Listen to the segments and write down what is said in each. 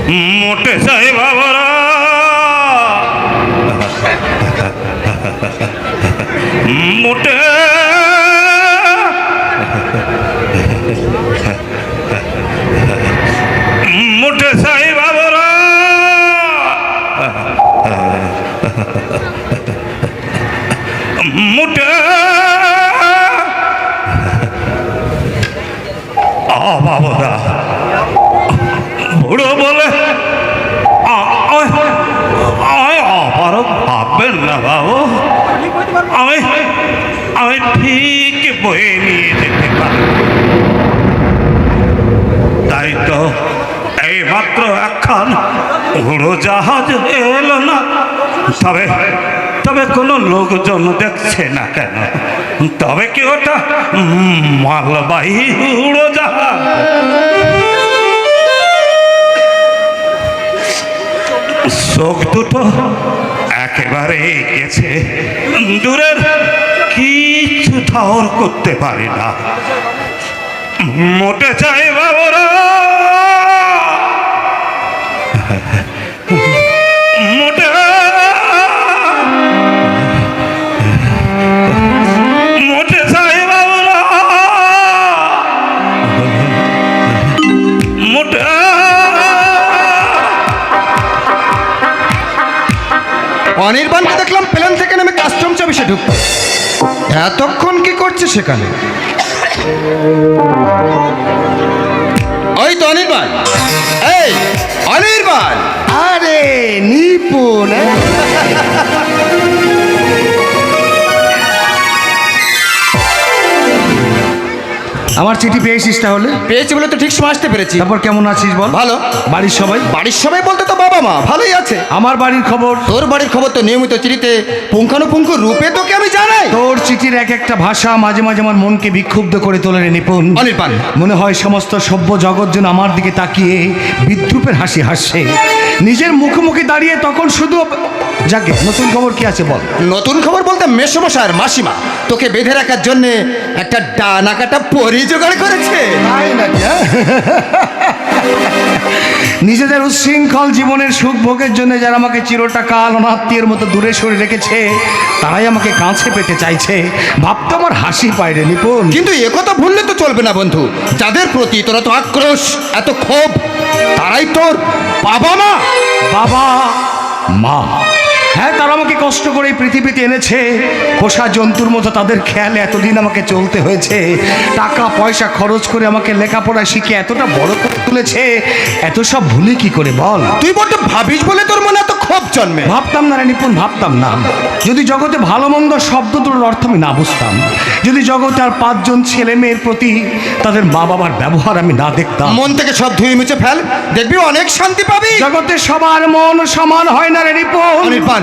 মোটে চাই বাবারা, মোটে মোটে চাই বাবারা, মোটে বাবারা। বুড়ো বলে ভাববেন না বাবু, আমি ঠিক বয়ে নিয়ে যেতে পারি। তাই তো এই মাত্র একখান উড়োজাহাজ এলো না, তবে কোনো লোকজন দেখছে না কেন? তবে কি ওটা মালবাহী উড়োজাহাজ? চোখ দুটো একেবারে গেছে, দূরের কিছু ঠাওর করতে পারি না। মোটে চাই বাবুরা, মোটে মোটে চাই বাবুরা, মোটে। অনির্বাণকে দেখলাম প্লেন থেকে নেমে কাস্টমস অফিসে ঢুকতে। এতক্ষণ কি করছে সেখানে? ওই তো অনির্বাণ, এই অনির্বাণ। আরে নিপুণ, আমার চিঠি পেয়েছিস তাহলে? পেয়েছি বলে তো ঠিক সময় আসতে পেরেছি। তারপর কেমন আছিস বল? ভালো। বাড়ির সবাই? বাড়ির সবাই বলতে তো বাবা মা ভালোই আছে। আমার বাড়ির খবর? তোর বাড়ির খবর তো নিয়মিত চিঠিতে পুঙ্খানুপুঙ্খ রূপে তোকে আমি জানাই। তোর চিঠির এক একটা ভাষা মাঝে মাঝে আমার মনকে বিক্ষুব্ধ করে তোলে রে নিপুণ। অনির্বাণ, মনে হয় সমস্ত সভ্য জগৎ যেন আমার দিকে তাকিয়ে বিদ্রুপের হাসি হাসছে। নিজের মুখোমুখি দাঁড়িয়ে তখন শুধু যাকে নতুন খবর কি আছে বল? নতুন খবর বলতে মেসমশাই আর মাসিমা তোকে বেঁধে রাখার জন্য একটা ডানা কাটা পরি জোগাড় করেছে। নিজেদের উচ্ছৃঙ্খল জীবনের সুখ ভোগের জন্য যারা আমাকে চিরটাকাল অনাত্মীয়ের মতো দূরে সরে রেখেছে, তারাই আমাকে কাছে পেতে চাইছে। ভাবতে আমার হাসি পায় রে নিপুণ। কিন্তু একথা ভুললে তো চলবে না বন্ধু, যাদের প্রতি তোর এত আক্রোশ, এত ক্ষোভ, তারাই তোর বাবা মা। বাবা মা, হ্যাঁ, তারা আমাকে কষ্ট করে এই পৃথিবীতে এনেছে। পোষা জন্তুর মতো তাদের খেয়ালে এতদিন আমাকে চলতে হয়েছে। টাকা পয়সা খরচ করে আমাকে লেখাপড়া শিখে এতটা বড় করে তুলেছে। এত সব ভুলি কি করে বল? তুই বড্ড ভাবিস বলে তোর মনে এত ক্ষোভ জন্মে। ভাবতাম না রে নিপুণ, ভাবতাম না। যদি জগতে ভালো মন্দ শব্দ দুটোর অর্থ আমি না বুঝতাম, যদি জগতে আর 5 জন ছেলে মেয়ের প্রতি তাদের মা বাবার ব্যবহার আমি না দেখতাম, মন থেকে সব ধুয়ে মুছে ফেল, দেখবি অনেক শান্তি পাবি। জগতে সবার মন সমান হয় না রে নিপুণ। অনির্বাণ,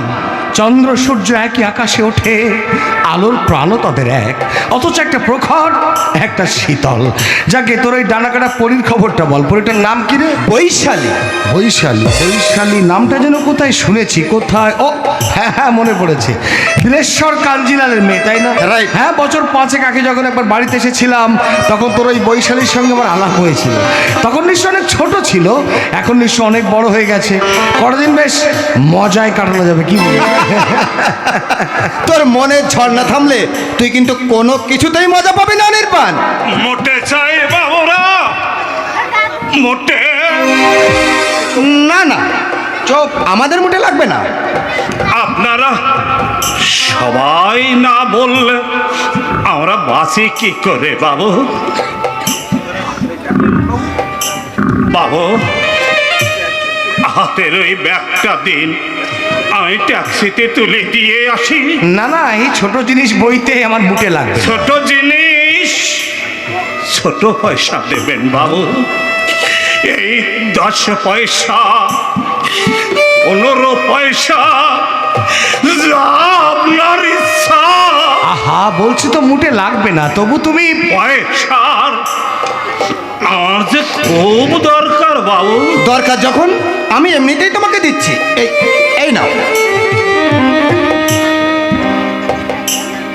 চন্দ্র সূর্য একই আকাশে ওঠে, আলোর প্রাণও তাদের এক, অথচ একটা প্রখর একটা শীতল। যাকে তোর ওই ডানাকাটা পরীর খবরটা বল। পরীটার নাম কি রে? বৈশালী। বৈশালী, বৈশালী নামটা যেন কোথায় শুনেছি, কোথায়? ও হ্যাঁ হ্যাঁ, মনে পড়েছে, বিলেশ্বর কাঞ্জিলালের মেয়ে, তাই না? Right. হ্যাঁ, বছর 5 আগে যখন একবার বাড়িতে এসেছিলাম, তখন তোর ওই বৈশালীর সঙ্গে আমার আলাপ হয়েছিল। তখন নিশ্চয় অনেক ছোট ছিল, এখন নিশ্চয় অনেক বড় হয়ে গেছে। কতদিন বেশ মজায় কাটানো যাবে, কি বলি? তোর মনে ঝড় না থামলে তুই কিন্তু কোনো কিছুতেই মজা পাবি না অনির্বাণ। মোটে চাই বাবুরা, মোটে। না না, চুপ, আমাদের মোটে লাগবে না। আপনারা সবাই না বললে আমরা বাঁচি কি করে বাবু? বাবু, হাতের ওই ব্যাগটা দিন, আমি ট্যাক্সিতে তুলে দিয়ে আসি। না না, এই ছোট জিনিস বইতে আমার মুটে লাগবে। ছোট জিনিস, ছোট পয়সা দেবেন বাবু। এই 10 পয়সা, 15 পয়সা, যা আপনার ইচ্ছা। আহা, বলছি তো মুটে লাগবে না, তবু তুমি পয়সার আমার যে খুব দরকার বাবু। দরকার যখন আমি এমনিতেই তোমাকে দিচ্ছি। এই এই নাও।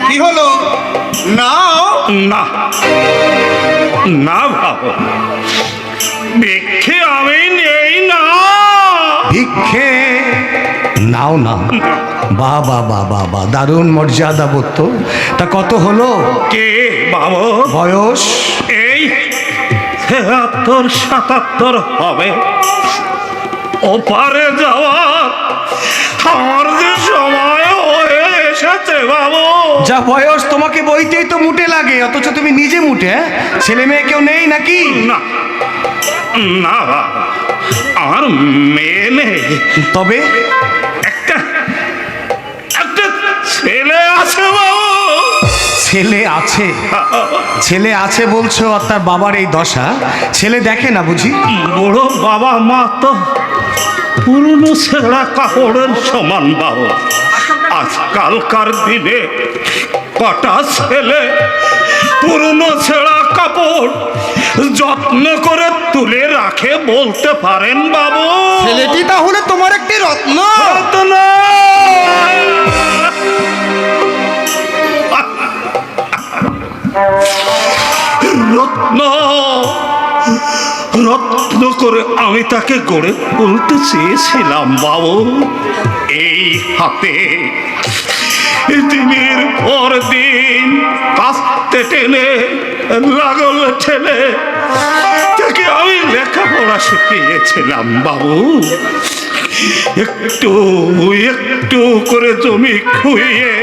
কি হলো? নাও। না না বাবু, দেখে আমি নেই না। ভিক্ষে নাও না। বাবা বাবা বা দারুণ মর্যাদা বোধ তো। তা কত হলো? কে বাবু? বয়স এই ৭৭ হবে। ওপারে যাওয়ার আমার যে সময় হয়ে এসেছে বাবু। যা বয়স, তোমাকে বইতেই তো মুটে লাগে, অথচ তুমি নিজে মুটে। হ্যাঁ? ছেলে মেয়ে কেউ নেই নাকি? না না বাবা, আমার মেয়ে নেই, তবে একটা একটা ছেলে আছে বাবু। ছেলে আছে? ছেলে আছে বলছো, আর তার বাবার এই দশা। ছেলে দেখে না বুঝি? বড় বাবা মা তো পুরনো ছেঁড়া কাপড়ের সমান বাবু। আজকালকার দিনে কটা ছেলে পুরনো ছেঁড়া কাপড় যত্ন করে তুলে রাখে বলতে পারেন বাবু? ছেলেটি তাহলে তোমার একটি রত্ন। রত্ন! রত্ন রত্ন করে আমি তাকে গড়ে তুলতে চেয়েছিলাম বাবু। এই হাতে দিনের পর দিন কাস্তে টেনে লাগল ঠেলে তাকে আমি লেখাপড়া শিখিয়েছিলাম বাবু। একটু একটু করে জমি খুইয়ে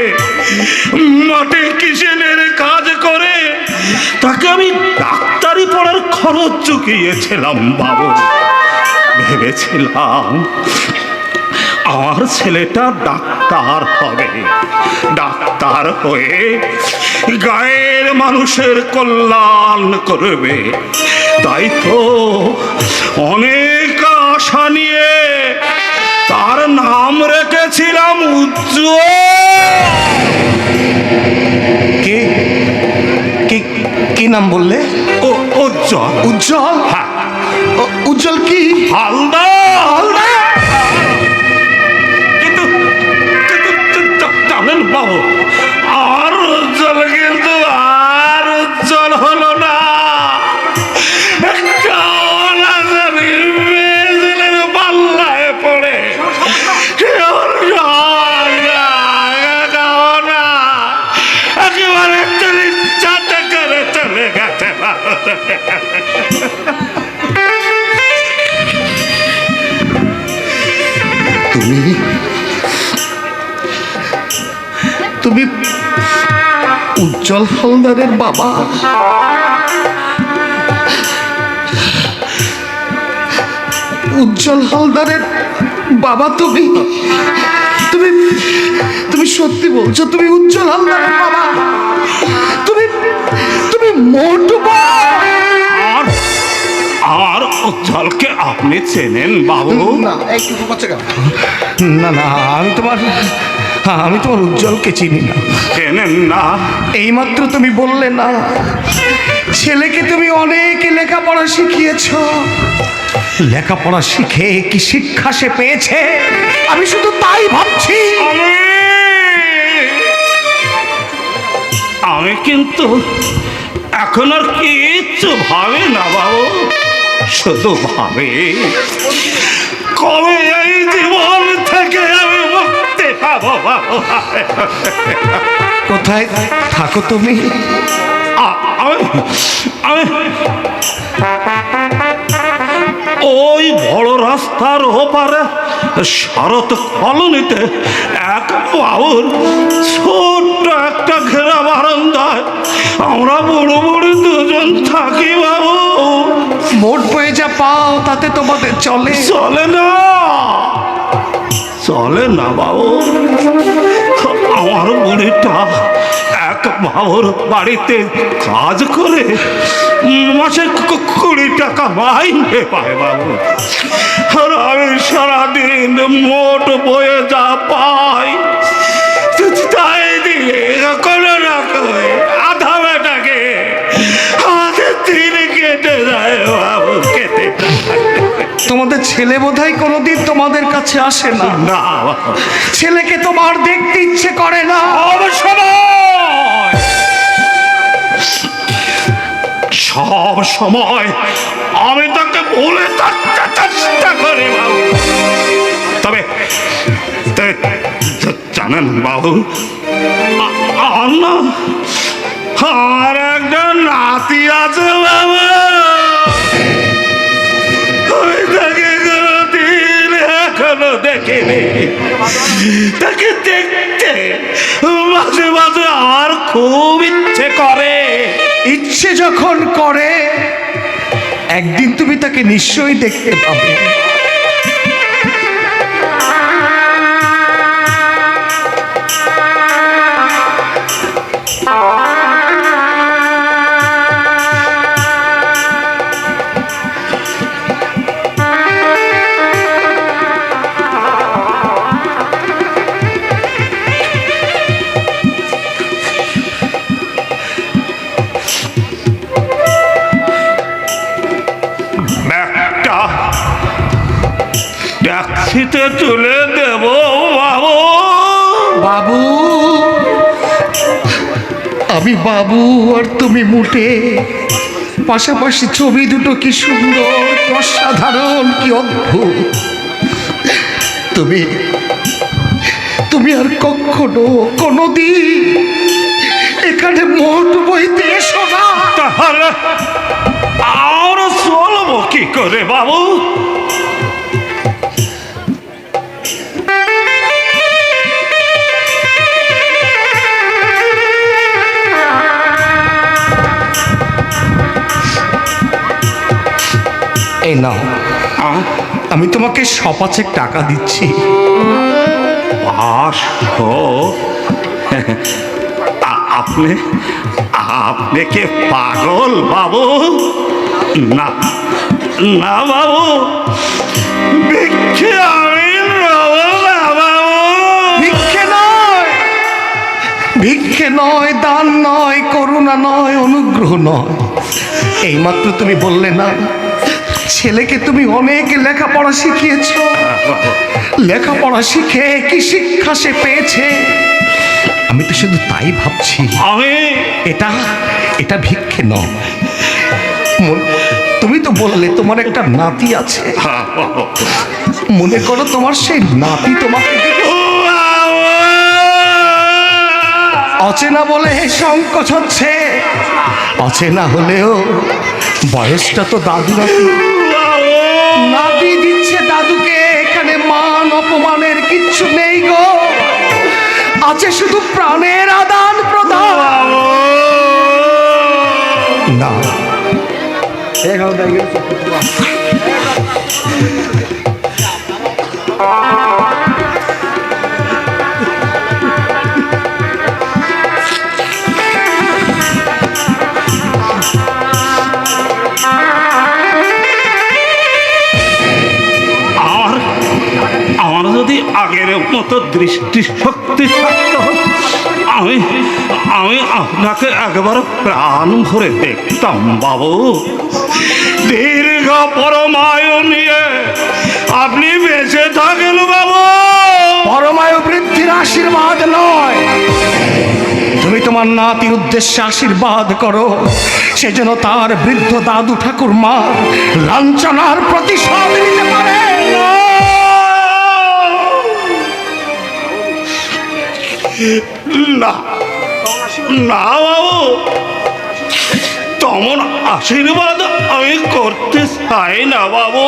মাঠে কিষেনের কাজ করে তাকে আমি ডাক্তারি পড়ার খরচ চুকিয়েছিলাম বাবু। ভেবেছিলাম আমার ছেলেটা ডাক্তার হবে, ডাক্তার হয়ে গায়ের মানুষের কল্যাণ করবে। তাই তো অনেক আশা নিয়ে তার নাম রেখেছিলাম উজ্জ্বল। কে কে কি নাম বললে? ও উজ্জ্বল। উজ্জ্বল? হ্যাঁ, উজ্জ্বল কি? হালদার। কিন্তু জানেন বাবু, আর উজ্জ্বল কিন্তু আর উজ্জ্বল হলো না। একটা অনাজানি মেয়েদের পাল্লায় পড়ে একেবারে ইচ্ছাতে করে চলে গেছে। তুমি উজ্জ্বল হালদারের বাবা? উজ্জ্বল হালদারের বাবা তুমি? তুমি তুমি সত্যি বলছো? তুমি উজ্জ্বল হালদারের বাবা? তুমি তুমি মোটু? আর আর উজ্জ্বলকে আপনি চেনেন বাবু? না, না না, আমি তোমার উজ্জ্বলকে চিনি না। চেনেন না? এইমাত্র তুমি বললে না ছেলেকে তুমি অনেক লেখাপড়া শিখিয়েছ। লেখাপড়া শিখে কি শিক্ষা সে পেয়েছে? আমি শুধু তাই ভাবছি। আমি কিন্তু এখন আর কিচ্ছু ভাবে না বাবু, শুধু ভাবে কবে এই জীবন থেকে আমি মুক্তি পাবো বাবু। কোথায় থাকো তুমি? আমি ওই বড় রাস্তার ওপারে শরৎ কলোনিতে এক বাবুর ছোট্ট একটা ঘেরা বারান্দায় আমরা বুড়ো বুড়ি দুজন থাকি বাবু। মোট বয়ে যা পাও তাতে তোমাদের চলে? চলে না, চলে না বাবু। আমার বুড়িটা এক বাবুর বাড়িতে কাজ করে মাসে 20 টাকা মাইনে পায় বাবু। আর আমি সারাদিন মোট বয়ে যা পাই তাই দিয়ে কোনো না করে আধা বেটাকে আমাদের দিন কেটে যায় বাবু, কেটে। তোমাদের ছেলে বোধহয় কোনোদিন তোমাদের কাছে আসে না? না, ছেলেকে তোমার দেখতে ইচ্ছে করে না? সব সময় আমি তাকে বলে থাকতে চেষ্টা করি বাবু। জানেন বাবু, আমার না আমার একটা নাতি আছে বাবা। আমি তাকে কোনোদিন এখনো দেখিনি। তাকে দেখতে মাঝে মাঝে আমার খুব ইচ্ছে করে। ইচ্ছে যখন করে একদিন তুমি তাকে নিশ্চয়ই দেখতে পাবে। ব্যাগটা ট্যাক্সিতে তুলে দেব বাবু। বাবু, আমি বাবু আর তুমি মুটে, পাশাপাশি ছবি দুটো কি সুন্দর, কি অসাধারণ, কি অদ্ভুত। তুমি তুমি আর কখনো কোনোদিন এখানে মোট বইতে এসো না। তাহলে আর চলবো কি করে বাবু? এই নাও, আমি তোমাকে সপাচেক টাকা দিচ্ছি। 500? আপনি আপনি কে পাগল বাবু? না না বাবু, ভিক্ষে আমি নেব না বাবু। ভিক্ষে নয়, ভিক্ষে নয়, দান নয়, করুণা নয়, অনুগ্রহ নয়। এইমাত্র তুমি বললে না ছেলেকে তুমি অনেক লেখাপড়া শিখিয়েছ। লেখাপড়া শিখে কি শিক্ষা সে পেয়েছে? আমি তো শুধু তাই ভাবছি। আমি এটা এটা ভিক্ষে নয়। তুমি তো বললে তোমার একটা নাতি আছে। মনে করো তোমার সেই নাতি তোমাকে অচেনা বলে সংকোচ হচ্ছে। অচেনা হলেও বয়সটা তো দাদু নাতি। নাতি দিচ্ছে দাদুকে। এখানে মান অপমানের কিচ্ছু নেই গো, আছে শুধু প্রাণের আদান প্রদান। না, আমার যদি আগের মতো দৃষ্টিশক্তি থাকতো, আমি আমি আপনাকে একবার প্রাণ ভরে দেখতাম বাবু। দীর্ঘ পরমায়ু নিয়ে আপনি বেঁচে থাকেন বাবু। পরমায়ু বৃদ্ধির আশীর্বাদ নয়, তুমি তোমার নাতির উদ্দেশ্যে আশীর্বাদ করো, সে যেন তার বৃদ্ধ দাদু ঠাকুরমা লাঞ্ছনার প্রতিশোধ নিতে পারে। না না বাবু, তেমন আশীর্বাদ আমি করতে চাই না বাবু।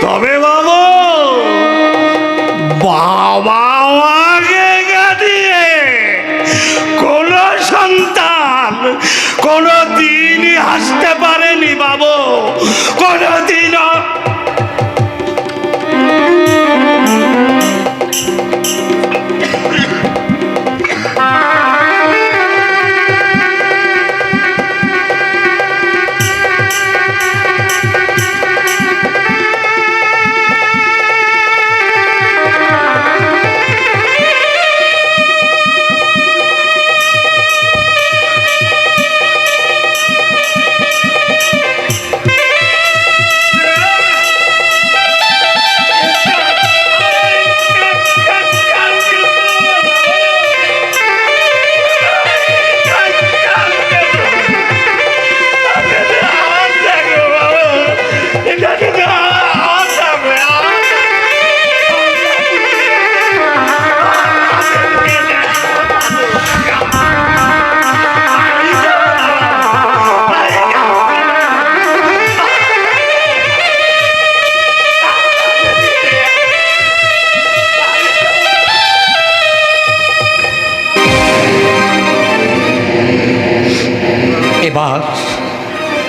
তবে বাবু, বাবা মাকে কাটিয়ে কোন সন্তান কোনো দিনই হাসতে পারেনি বাবু, কোনো দিনও।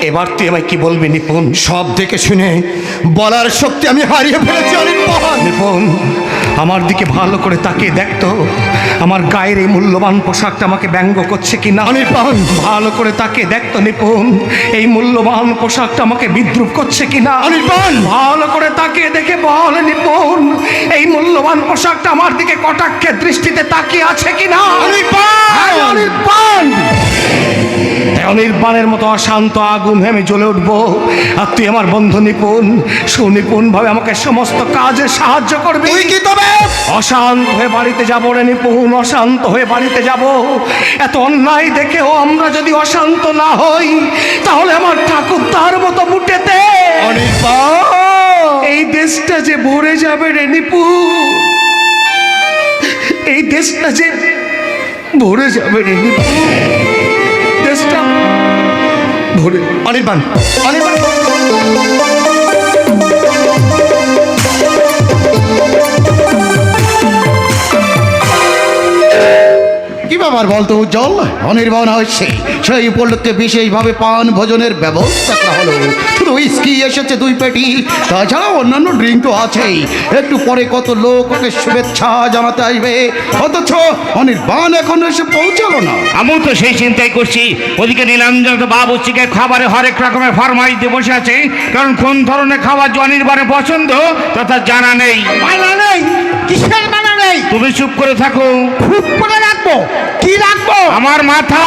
এবার তুই আমায় কি বলবি নিপুণ? সব দেখে শুনে বলার শক্তি আমি হারিয়ে ফেলেছি অনির্বাণ। নিপুণ, আমার দিকে ভালো করে তাকিয়ে দেখতো আমার গায়ের এই মূল্যবান পোশাকটা আমাকে ব্যঙ্গ করছে কি না। অনির্বাণ, ভালো করে তাকিয়ে দেখতো নিপুণ, এই মূল্যবান পোশাকটা আমাকে বিদ্রুপ করছে কি না। অনির্বাণ, ভালো করে তাকিয়ে দেখে বল নিপুণ, এই মূল্যবান পোশাকটা আমার দিকে কটাক্ষের দৃষ্টিতে তাকিয়ে আছে কি না। অনির্বাণ, অনির্বাণের মতো অশান্ত আগুন আমি জ্বলে উঠবো, আর তুই আমার বন্ধু নিপুণ, সুনিপুণ ভাবে আমাকে সমস্ত কাজে সাহায্য করবি। তুই কি তবে অশান্ত হয়ে বাড়িতে যাবো রে নিপুণ, অশান্ত হয়ে বাড়িতে যাব। এত অন্যায় দেখেও আমরা যদি অশান্ত না হই, তাহলে আমার ঠাকুর তার মতো বুটেতে অনির্বাণ, এই দেশটা যে ভরে যাবে রে নিপুণ, এই দেশটা যে ভরে যাবে রে নিপুণ, দেশটা ভরে। অনির্বাণ, অনির্বাণ, কি ব্যাপার বলতো উজ্জ্বল? অনির্বাণ হচ্ছে সেই উপলক্ষে বিশেষভাবে পান ভোজনের ব্যবস্থা করা হলো। শুধু উইস্কি এসেছে 2 পেটি, তাছাড়া অন্যান্য ড্রিঙ্ক তো আছেই। একটু পরে কত লোক ওকে শুভেচ্ছা জানাতে আসবে, অথচ অনির্বাণ এখন এসে পৌঁছালো না। আমিও তো সেই চিন্তাই করছি। ওদিকে নীলাঞ্জন বাবুর্চিকে খাবারে হরেক রকমের ফরমাইশ দিয়ে বসে আছে, কারণ কোন ধরনের খাবার অনির্বাণের পছন্দ তা তার জানা নেই। মানা নেই? কিসের মানা নেই? তুমি চুপ করে থাকো। খুব করে রাখবো। কি রাখবো? আমার মাথা।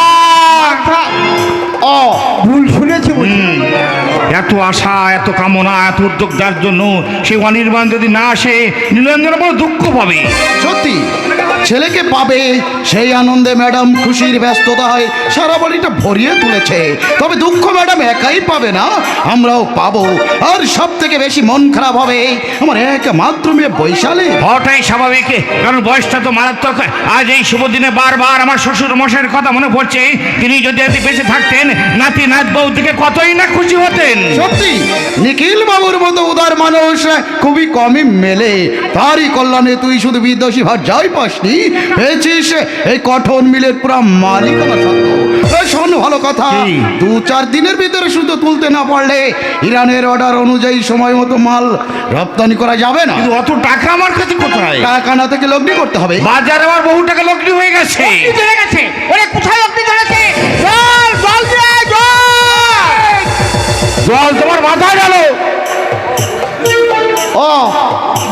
ও, ভুল শুনেছি বুঝি। এত আশা, এত কামনা, এত উদ্যোগ যার জন্য সেই অনির্বাণ যদি না আসে, নীলাঞ্জন বড় দুঃখ পাবে। সত্যি ছেলেকে পাবে সেই আনন্দে ম্যাডাম খুশির ব্যস্ততায় সারা বাড়িটা ভরিয়ে তুলেছে। তবে দুঃখ ম্যাডাম একাই পাবে না, আমরাও পাবো। আর সব থেকে বেশি মন খারাপ হবে আমার একমাত্র মেয়ে বৈশালী। হওয়াটাই স্বাভাবিক, কারণ বয়সটা তো মারাত্মক। আজ এই শুভ দিনে বারবার আমার শ্বশুর মশাইয়ের কথা মনে পড়ছে। তিনি যদি এতে বেঁচে থাকতেন, নাতি নাত বউ দিকে কতই না খুশি হতেন। সত্যি নিখিল বাবুর মতো উদার মানুষ খুবই কমই মেলে। তারই কল্যাণে তুই শুধু বিদেশি ভাত যাই পাসনি, পেয়েছিস এই কঠন মিলের পুরো মালিকানা সত্ত্ব। শোন ভালো কথা, কি? 2-4 দিনের ভিতরে শুধু তুলতে না পারলে ইরানের অর্ডার অনুযায়ী সময় মতো মাল রপ্তানি করা যাবে না। কিন্তু অত টাকা আমার কাছে কোথায়? টাকা না থেকে লগ্নি করতে হবে। বাজারে আমার বহু টাকা লগ্নি হয়ে গেছে। চলে গেছে। ওরে কোথায় আপনি ধরেছে? জল, জল দে, জল! জল তোমার মাথায় গেল। ও,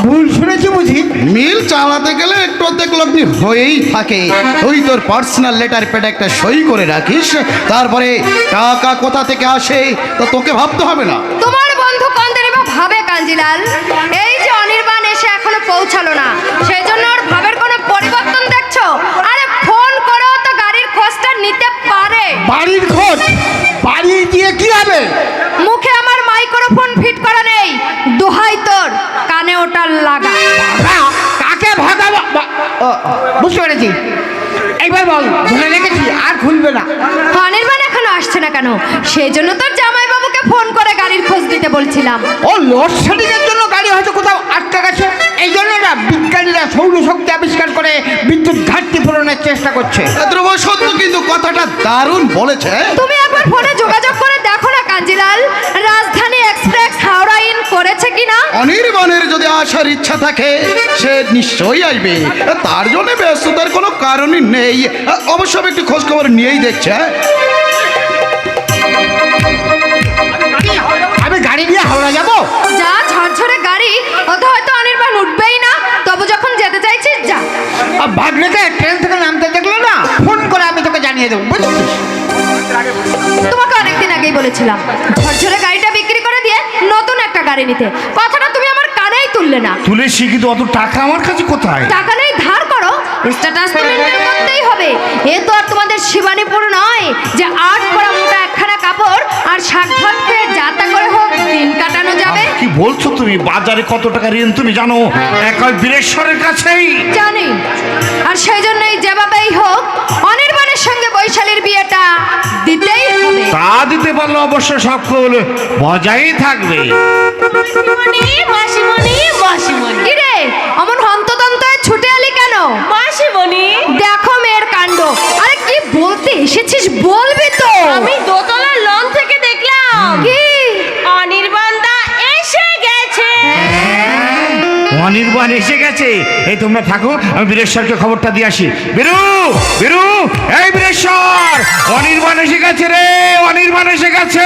ভুল শুনেছি বুঝি। মিল চালাতে গেলে একটু অর্ধেক লগ্নি হয়েই থাকে। তুই তোর পার্সোনাল লেটার প্যাড একটা সই করে রাখিস, তারপরে টাকা কোথা থেকে আসে তো তোকে ভাবতে হবে না। তোমার বন্ধু কন্দেরে বা ভাবে কাঞ্জিলাল, এই যে অনির্বাণ এসে এখনো পৌঁছালো না, সেই জন্য ওর ভাবের কোনো পরিবর্তন দেখছো? আরে ফোন করেও তো গাড়ির খোঁজটা নিতে পারে। বাড়ির খোঁজ? বাড়ি দিয়ে কি হবে? মুখে আমার মাইক্রোফোন ফিট করা নেই, দোহাই তোর কানে ওটা লাগা। কাকে ভাগাবো? বুঝতে পেরেছি। এইবার বল, ধরে রেখেছি, আর খুলবে না। অনির্বাণ এখনো আসছে না কেন? সেই জন্য তোর জামাইবাবুকে ফোন করে গাড়ির খোঁজ দিতে বলছিলাম। ও, লোডশেডিংয়ের জন্য গাড়ি হয়তো কোথাও আটকে গেছে। এই জন্য না বিজ্ঞানীরা সৌরশক্তি আবিষ্কার করে বিদ্যুৎ ঘাটতি পূরণের চেষ্টা করছে। ধ্রুব সত্য, কিন্তু কথাটা দারুণ বলেছে। তুমি একবার ফোনে যোগাযোগ করে দেখো না কাঞ্জিলাল, রাজধানী এক্সপ্রেস হাওড়া ইন করেছে কিনা। অনির্বাণের যদি আসার ইচ্ছা থাকে সে নিশ্চয়ই আসবে, তার জন্য ব্যস্ততার কোনো কারণই নেই। অবশ্য আমি একটু খোঁজ খবর নিয়েই দেখছে। আমি গাড়ি নিয়ে হাওড়া যাবো? যা ঝরঝরে গাড়ি, ওতে হয়তো অনির্বাণ উঠবেই না, তবু যখন যেতে চাইছিস যা। আর ভাগ্নেকে ট্রেন থেকে নামতে দেখলো না, ফোন করে আমি তোকে জানিয়ে দেবো, বুঝছিস? তোমাকে অনেকদিন আগেই বলেছিলাম ঝরঝরে গাড়িটা বিক্রি করে দিয়ে নতুন একটা গাড়ি নিতে। কথাটা তুমি আমার কানেই তুললে না। তুলেছি, কিন্তু অত টাকা আমার কাছে কোথায়? টাকা নেই, ধার করো, স্ট্যাটাস তো মেনটেন করতেই হবে। এ তো আর তোমাদের শিবানীপুর নয় যে 8 করা মোটা একখানা কাপড় আর শাক ভাত খেয়ে যাতা করে হোক দিন কাটানো যাবে। কি বলছো তুমি? বাজারে কত টাকা ঋণ তুমি জানো? একই বীরেশ্বরের কাছেই। জানি, আর সেই জন্যই যেভাবেই হোক অনির্বাণের সঙ্গে বৈশালীর বিয়েটা দিতেই হবে। তা দিতে পারলে অবশ্য সকল বজায় থাকবে। কি রে, অমন হন্তদন্ত হয়ে ছুটে এলি কেন? দেখো মেয়ের কাণ্ড। আরে কি বলতে এসেছিস বলবি তো? আমি দোতলার লন থেকে দেখলাম অনির্বাণ এসে গেছে। এই তোমরা থাকো, আমি বীরেশ্বরকে খবরটা দিয়ে আসি। বীরু, বীরু, এই বীরেশ্বর, অনির্বাণ এসে গেছে রে, অনির্বাণ এসে গেছে।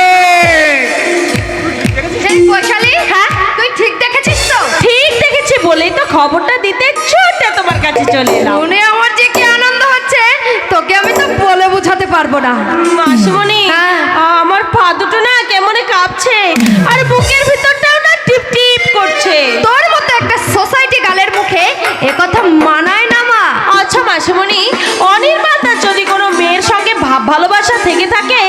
এই বৈশালী, হ্যাঁ তুই ঠিক দেখেছিস তো? ঠিক দেখেছি বলেই তো খবরটা দিতে ছুটে তোমার কাছে চলে এলাম। শুনে আমার যে কি আনন্দ হচ্ছে তোকে আমি তো বলে বোঝাতে পারবো না। মাসিমণি, হ্যাঁ। আমার পা দুটো না কেমন কাঁপছে, আর বুকের ভিতরটাও না টিপ টিপ করছে। তোর মতো একটা সোসাইটি গালের মুখে এ কথা মানায় না মা। আচ্ছা মাসিমণি, অনির্বাণের যদি কোনো মেয়ের সঙ্গে ভাব ভালোবাসা থেকে থাকে,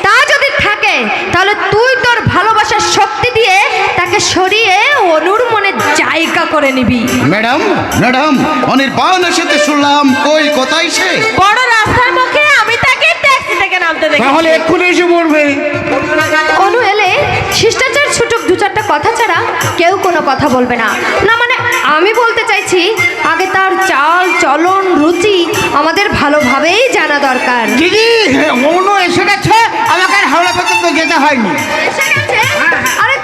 তা যদি থাকে তাহলে তুই তোর ভালোবাসার শক্তি দিয়ে তাকে সরিয়ে অনুর মনে জায়গা করে নিবি। ম্যাডাম, ম্যাডাম, অনির্বাণ এসেছে শুনলাম, কই কোথায় সে? বড় রাস্তার মুখে আমি তাকে ট্যাক্সি থেকে নামতে দেখি। তাহলে এক্ষুনি এসে পড়বে। অনু এলে শিষ্টাচার ছুটুক, দু চারটা কথা ছাড়া কেউ কোনো কথা বলবে না। না মানে আমি বলতে চাইছি আগে তার চাল চলন রুচি আমাদের ভালোভাবেই জানা দরকার। দিদি, অনু এসে গেছে, আমাকে আর হাওড়া পর্যন্ত যেতে হয়নি। এসে গেছে? আরে